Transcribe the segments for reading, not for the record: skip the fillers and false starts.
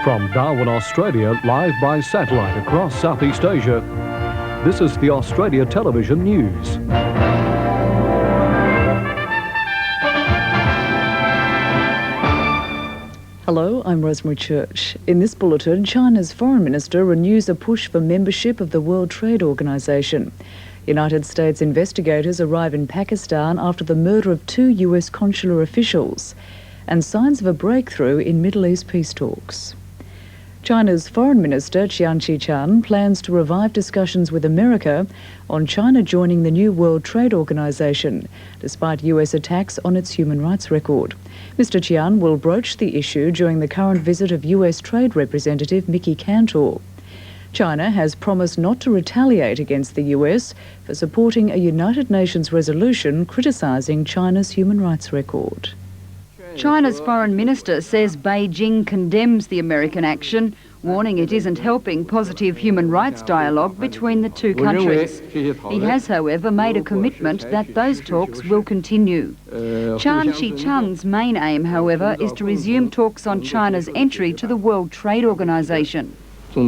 From Darwin, Australia, live by satellite across Southeast Asia, this is the Australia Television News. Hello, I'm Rosemary Church. In this bulletin, China's foreign minister renews a push for membership of the World Trade Organization. United States investigators arrive in Pakistan after the murder of 2 US consular officials, and signs of a breakthrough in Middle East peace talks. China's Foreign Minister Chiang Kai-shek plans to revive discussions with America on China joining the new World Trade Organization, despite US attacks on its human rights record. Mr. Chiang will broach the issue during the current visit of US Trade Representative Mickey Cantor. China has promised not to retaliate against the US for supporting a United Nations resolution criticising China's human rights record. China's foreign minister says Beijing condemns the American action, warning it isn't helping positive human rights dialogue between the two countries. He has, however, made a commitment that those talks will continue. Chiang Kai-shek's main aim, however, is to resume talks on China's entry to the World Trade Organization. As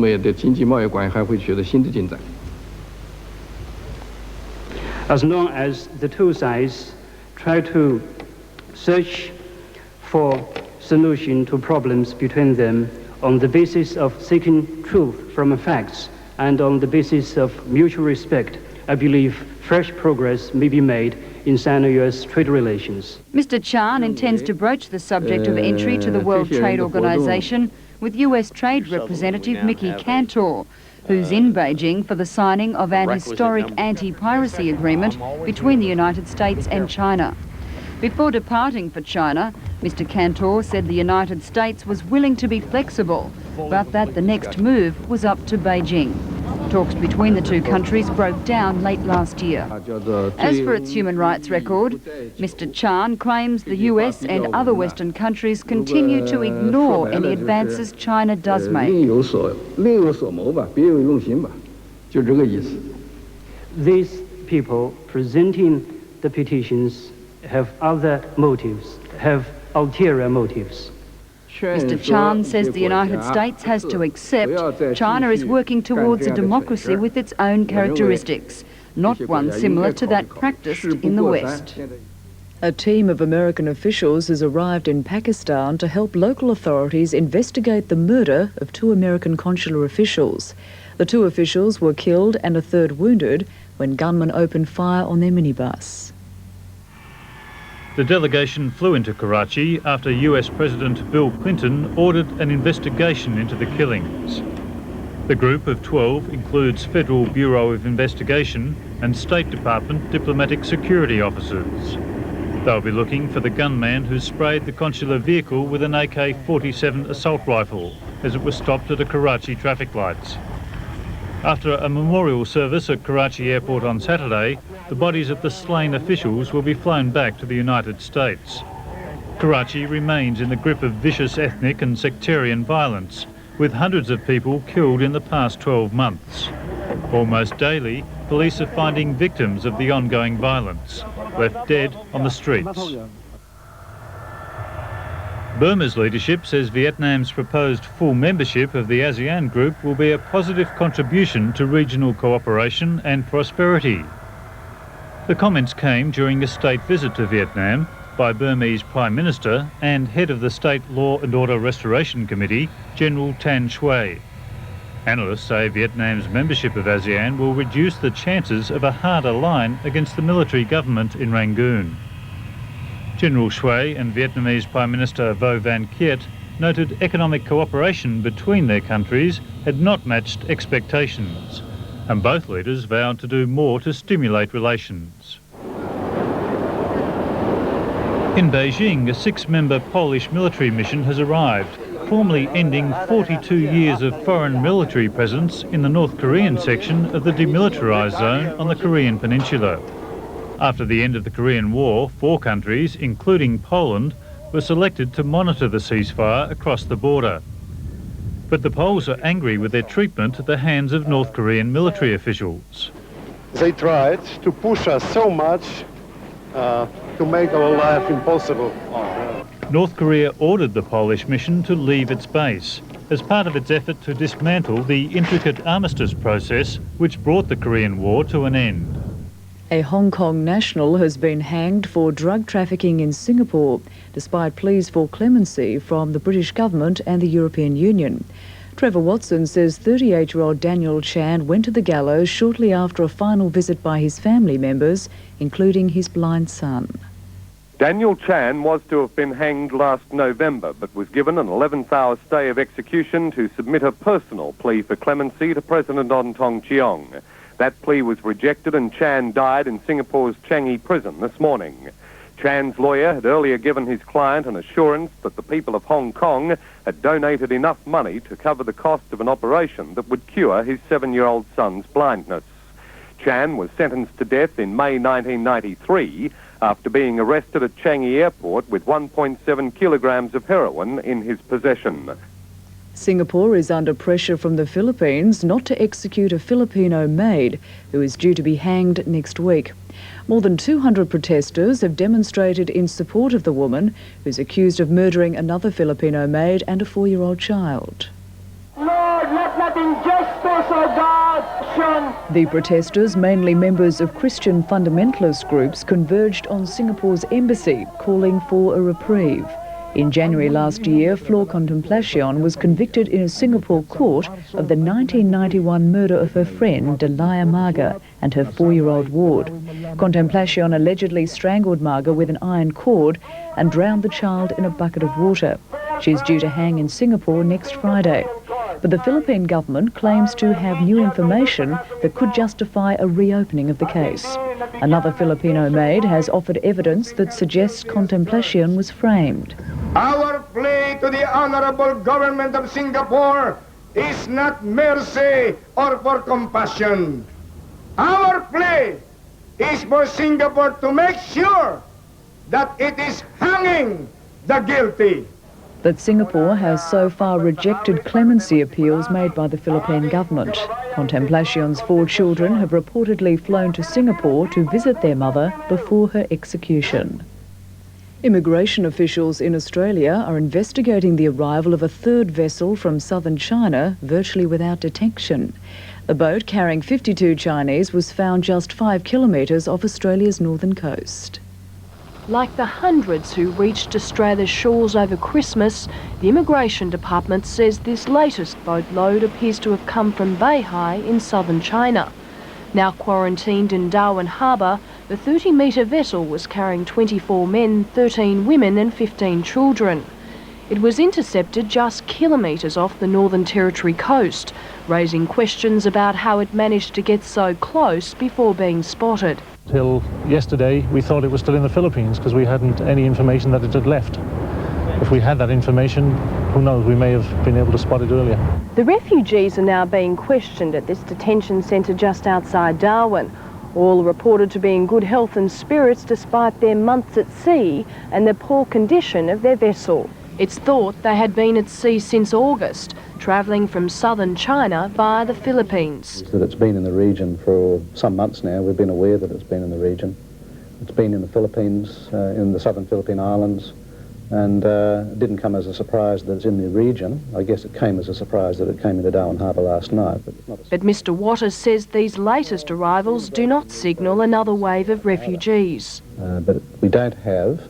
long as the two sides try to search for solution to problems between them on the basis of seeking truth from facts and on the basis of mutual respect, I believe fresh progress may be made in Sino-US trade relations. Mr. Chiang intends to broach the subject of entry to the World Trade Organization with US Trade Representative Mickey Cantor, who's in Beijing for the signing of an historic anti-piracy agreement between the United States and China. Before departing for China, Mr. Cantor said the United States was willing to be flexible, but that the next move was up to Beijing. Talks between the two countries broke down late last year. As for its human rights record, Mr. Chiang claims the US and other Western countries continue to ignore any advances China does make. These people presenting the petitions have other motives, have ulterior motives. Mr. Chiang says the United States has to accept China is working towards a democracy with its own characteristics, not one similar to that practiced in the West. A team of American officials has arrived in Pakistan to help local authorities investigate the murder of 2 American consular officials. The 2 officials were killed and a 3rd wounded when gunmen opened fire on their minibus. The delegation flew into Karachi after US President Bill Clinton ordered an investigation into the killings. The group of 12 includes Federal Bureau of Investigation and State Department diplomatic security officers. They'll be looking for the gunman who sprayed the consular vehicle with an AK-47 assault rifle as it was stopped at a Karachi traffic lights. After a memorial service at Karachi Airport on Saturday, the bodies of the slain officials will be flown back to the United States. Karachi remains in the grip of vicious ethnic and sectarian violence, with hundreds of people killed in the past 12 months. Almost daily, police are finding victims of the ongoing violence, left dead on the streets. Burma's leadership says Vietnam's proposed full membership of the ASEAN group will be a positive contribution to regional cooperation and prosperity. The comments came during a state visit to Vietnam by Burmese Prime Minister and head of the State Law and Order Restoration Committee, General Tan Shui. Analysts say Vietnam's membership of ASEAN will reduce the chances of a harder line against the military government in Rangoon. General Shui and Vietnamese Prime Minister Vo Van Kiet noted economic cooperation between their countries had not matched expectations, and both leaders vowed to do more to stimulate relations. In Beijing, a 6-member Polish military mission has arrived, formally ending 42 years of foreign military presence in the North Korean section of the demilitarised zone on the Korean peninsula. After the end of the Korean War, 4 countries, including Poland, were selected to monitor the ceasefire across the border. But the Poles are angry with their treatment at the hands of North Korean military officials. They tried to push us so much to make our life impossible. North Korea ordered the Polish mission to leave its base, as part of its effort to dismantle the intricate armistice process which brought the Korean War to an end. A Hong Kong national has been hanged for drug trafficking in Singapore, despite pleas for clemency from the British government and the European Union. Trevor Watson says 38-year-old Daniel Chan went to the gallows shortly after a final visit by his family members, including his blind son. Daniel Chan was to have been hanged last November, but was given an 11th-hour stay of execution to submit a personal plea for clemency to President Ong Tong Cheong. That plea was rejected and Chan died in Singapore's Changi prison this morning. Chan's lawyer had earlier given his client an assurance that the people of Hong Kong had donated enough money to cover the cost of an operation that would cure his 7-year-old son's blindness. Chan was sentenced to death in May 1993 after being arrested at Changi Airport with 1.7 kilograms of heroin in his possession. Singapore is under pressure from the Philippines not to execute a Filipino maid who is due to be hanged next week. More than 200 protesters have demonstrated in support of the woman who's accused of murdering another Filipino maid and a 4-year-old child. Lord, let not injustice or God shun. The protesters, mainly members of Christian fundamentalist groups, converged on Singapore's embassy, calling for a reprieve. In January last year, Flor Contemplacion was convicted in a Singapore court of the 1991 murder of her friend, Delia Marga, and her 4-year-old ward. Contemplacion allegedly strangled Marga with an iron cord and drowned the child in a bucket of water. She's due to hang in Singapore next Friday. But the Philippine government claims to have new information that could justify a reopening of the case. Another Filipino maid has offered evidence that suggests Contemplacion was framed. Our plea to the Honorable Government of Singapore is not mercy or for compassion. Our plea is for Singapore to make sure that it is hanging the guilty. But Singapore has so far rejected clemency appeals made by the Philippine government. Contemplacion's 4 children have reportedly flown to Singapore to visit their mother before her execution. Immigration officials in Australia are investigating the arrival of a 3rd vessel from southern China virtually without detection. The boat carrying 52 Chinese was found just 5 kilometres off Australia's northern coast. Like the hundreds who reached Australia's shores over Christmas, the Immigration Department says this latest boatload appears to have come from Beihai in southern China. Now quarantined in Darwin Harbour, the 30-metre vessel was carrying 24 men, 13 women and 15 children. It was intercepted just kilometres off the Northern Territory coast, raising questions about how it managed to get so close before being spotted. Till yesterday, we thought it was still in the Philippines because we hadn't any information that it had left. If we had that information, who knows, we may have been able to spot it earlier. The refugees are now being questioned at this detention centre just outside Darwin. All reported to be in good health and spirits despite their months at sea and the poor condition of their vessel. It's thought they had been at sea since August, travelling from southern China via the Philippines. That it's been in the region for some months now. We've been aware that it's been in the region. It's been in the Philippines, in the southern Philippine Islands, and it didn't come as a surprise that it's in the region. I guess it came as a surprise that it came into Darwin Harbour last night. But Mr Waters says these latest arrivals do not signal another wave of refugees. But we don't have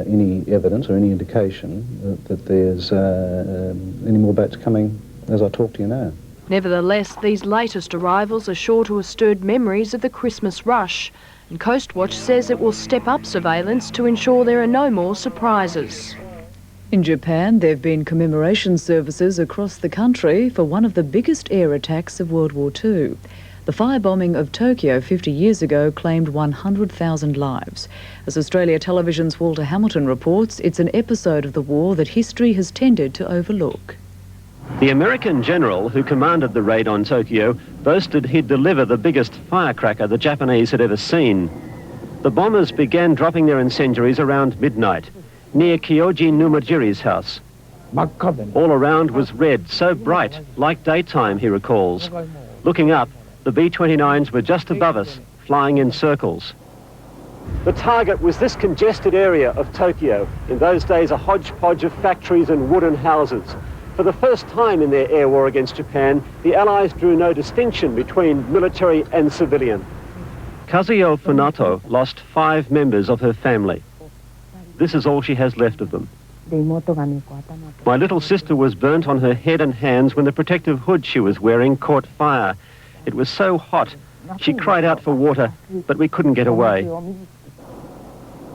any evidence or any indication that there's any more boats coming as I talk to you now. Nevertheless, these latest arrivals are sure to have stirred memories of the Christmas rush, and Coastwatch says it will step up surveillance to ensure there are no more surprises. In Japan, there have been commemoration services across the country for one of the biggest air attacks of World War II. The firebombing of Tokyo 50 years ago claimed 100,000 lives. As Australia Television's Walter Hamilton reports, it's an episode of the war that history has tended to overlook. The American general who commanded the raid on Tokyo boasted he'd deliver the biggest firecracker the Japanese had ever seen. The bombers began dropping their incendiaries around midnight, near Kyoji Numajiri's house. All around was red, so bright, like daytime, he recalls. Looking up, the B-29s were just above us, flying in circles. The target was this congested area of Tokyo, in those days a hodgepodge of factories and wooden houses. For the first time in their air war against Japan, the Allies drew no distinction between military and civilian. Kazuyo Funato lost 5 members of her family. This is all she has left of them. My little sister was burnt on her head and hands when the protective hood she was wearing caught fire. It was so hot. She cried out for water, but we couldn't get away.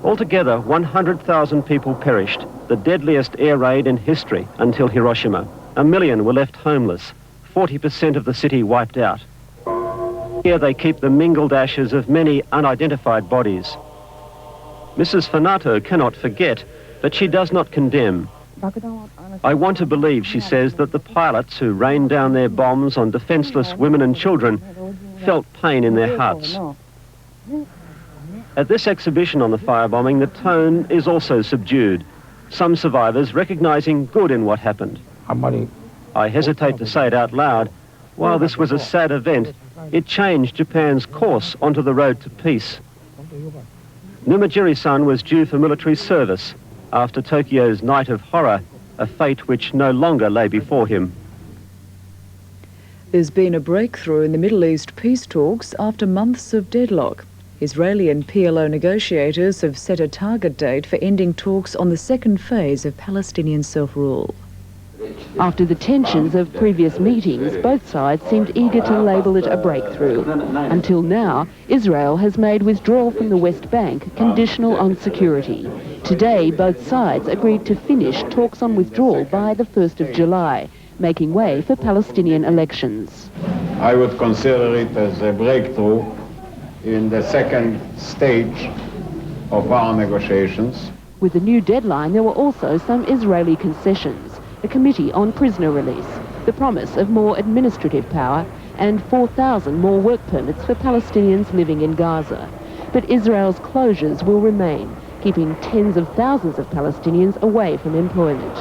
Altogether, 100,000 people perished, the deadliest air raid in history until Hiroshima. 1 million were left homeless, 40% of the city wiped out. Here they keep the mingled ashes of many unidentified bodies. Mrs. Funato cannot forget, but she does not condemn. I want to believe, she says, that the pilots who rained down their bombs on defenseless women and children felt pain in their hearts. At this exhibition on the firebombing, the tone is also subdued, some survivors recognizing good in what happened. I hesitate to say it out loud. While this was a sad event, it changed Japan's course onto the road to peace. Numajiri-san was due for military service after Tokyo's night of horror, a fate which no longer lay before him. There's been a breakthrough in the Middle East peace talks after months of deadlock. Israeli and PLO negotiators have set a target date for ending talks on the second phase of Palestinian self-rule. After the tensions of previous meetings, both sides seemed eager to label it a breakthrough. Until now, Israel has made withdrawal from the West Bank conditional on security. Today, both sides agreed to finish talks on withdrawal by the 1st of July, making way for Palestinian elections. I would consider it as a breakthrough in the second stage of our negotiations. With the new deadline, there were also some Israeli concessions. A committee on prisoner release, the promise of more administrative power, and 4,000 more work permits for Palestinians living in Gaza. But Israel's closures will remain, keeping tens of thousands of Palestinians away from employment.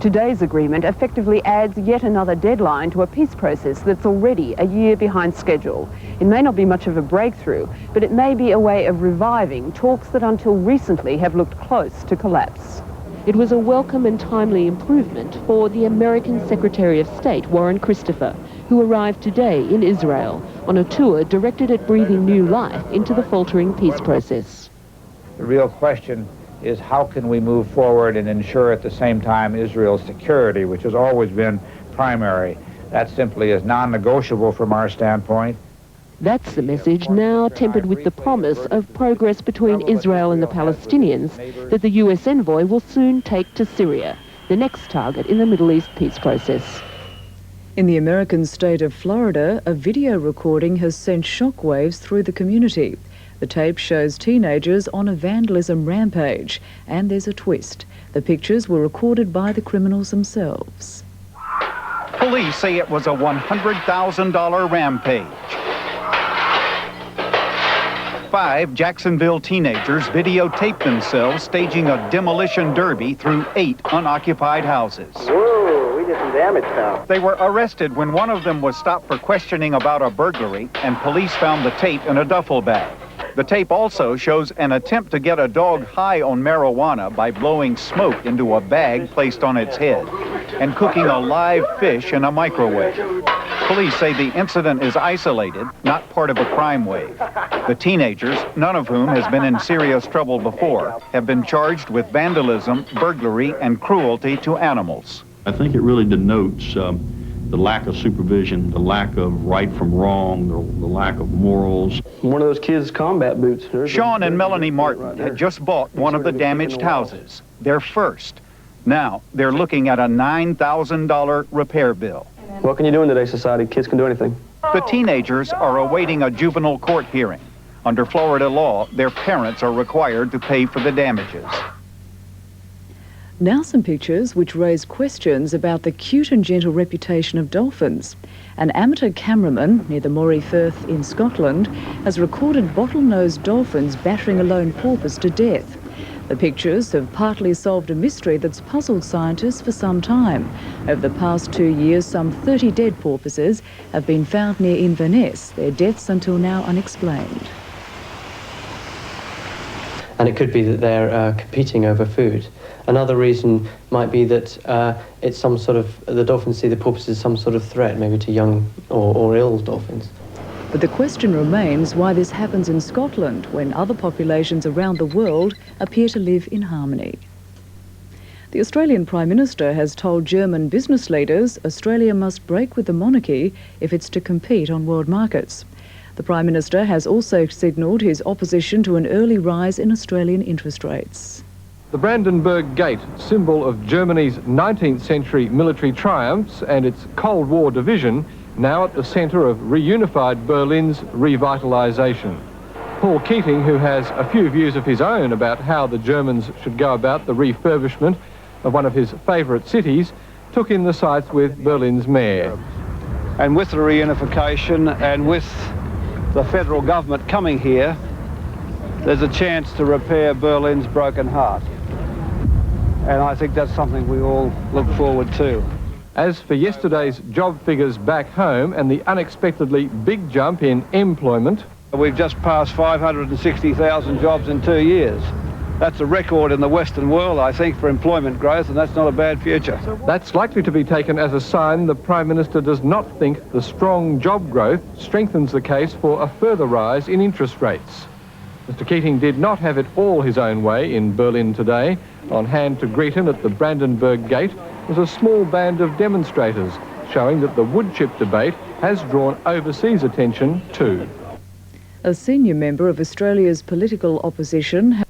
Today's agreement effectively adds yet another deadline to a peace process that's already a year behind schedule. It may not be much of a breakthrough, but it may be a way of reviving talks that until recently have looked close to collapse. It was a welcome and timely improvement for the American Secretary of State, Warren Christopher, who arrived today in Israel on a tour directed at breathing new life into the faltering peace process. The real question is how can we move forward and ensure at the same time Israel's security, which has always been primary. That simply is non-negotiable from our standpoint. That's the message now tempered with the promise of progress between Israel and the Palestinians that the US envoy will soon take to Syria, the next target in the Middle East peace process. In the American state of Florida, a video recording has sent shockwaves through the community. The tape shows teenagers on a vandalism rampage, and there's a twist. The pictures were recorded by the criminals themselves. Police say it was a $100,000 rampage. 5 Jacksonville teenagers videotaped themselves staging a demolition derby through 8 unoccupied houses. Whoa, we did some damage now. They were arrested when one of them was stopped for questioning about a burglary, and police found the tape in a duffel bag. The tape also shows an attempt to get a dog high on marijuana by blowing smoke into a bag placed on its head and cooking a live fish in a microwave. Police say the incident is isolated, not part of a crime wave. The teenagers, none of whom has been in serious trouble before, have been charged with vandalism, burglary, and cruelty to animals. I think it really denotes the lack of supervision, the lack of right from wrong, the lack of morals. One of those kids' combat boots. Sean and Melanie Martin had just bought one of the damaged houses, their first. Now they're looking at a $9,000 repair bill. What can you do in today's society? Kids can do anything. The teenagers are awaiting a juvenile court hearing. Under Florida law, their parents are required to pay for the damages. Now some pictures which raise questions about the cute and gentle reputation of dolphins. An amateur cameraman near the Moray Firth in Scotland has recorded bottlenose dolphins battering a lone porpoise to death. The pictures have partly solved a mystery that's puzzled scientists for some time. Over the past 2 years, some 30 dead porpoises have been found near Inverness, their deaths until now unexplained. An and it could be that they're competing over food. Another reason might be that it's some sort of, the dolphins see the porpoise as some sort of threat, maybe to young or ill dolphins. But the question remains why this happens in Scotland when other populations around the world appear to live in harmony. The Australian Prime Minister has told German business leaders Australia must break with the monarchy if it's to compete on world markets. The Prime Minister has also signalled his opposition to an early rise in Australian interest rates. The Brandenburg Gate, symbol of Germany's 19th century military triumphs and its Cold War division, now at the centre of reunified Berlin's revitalisation. Paul Keating, who has a few views of his own about how the Germans should go about the refurbishment of one of his favourite cities, took in the sights with Berlin's mayor. And with the reunification and with the federal government coming here, there's a chance to repair Berlin's broken heart. And I think that's something we all look forward to. As for yesterday's job figures back home and the unexpectedly big jump in employment, we've just passed 560,000 jobs in 2 years. That's a record in the Western world, I think, for employment growth, and that's not a bad future. That's likely to be taken as a sign the Prime Minister does not think the strong job growth strengthens the case for a further rise in interest rates. Mr. Keating did not have it all his own way in Berlin today. On hand to greet him at the Brandenburg Gate was a small band of demonstrators, showing that the wood chip debate has drawn overseas attention too. A senior member of Australia's political opposition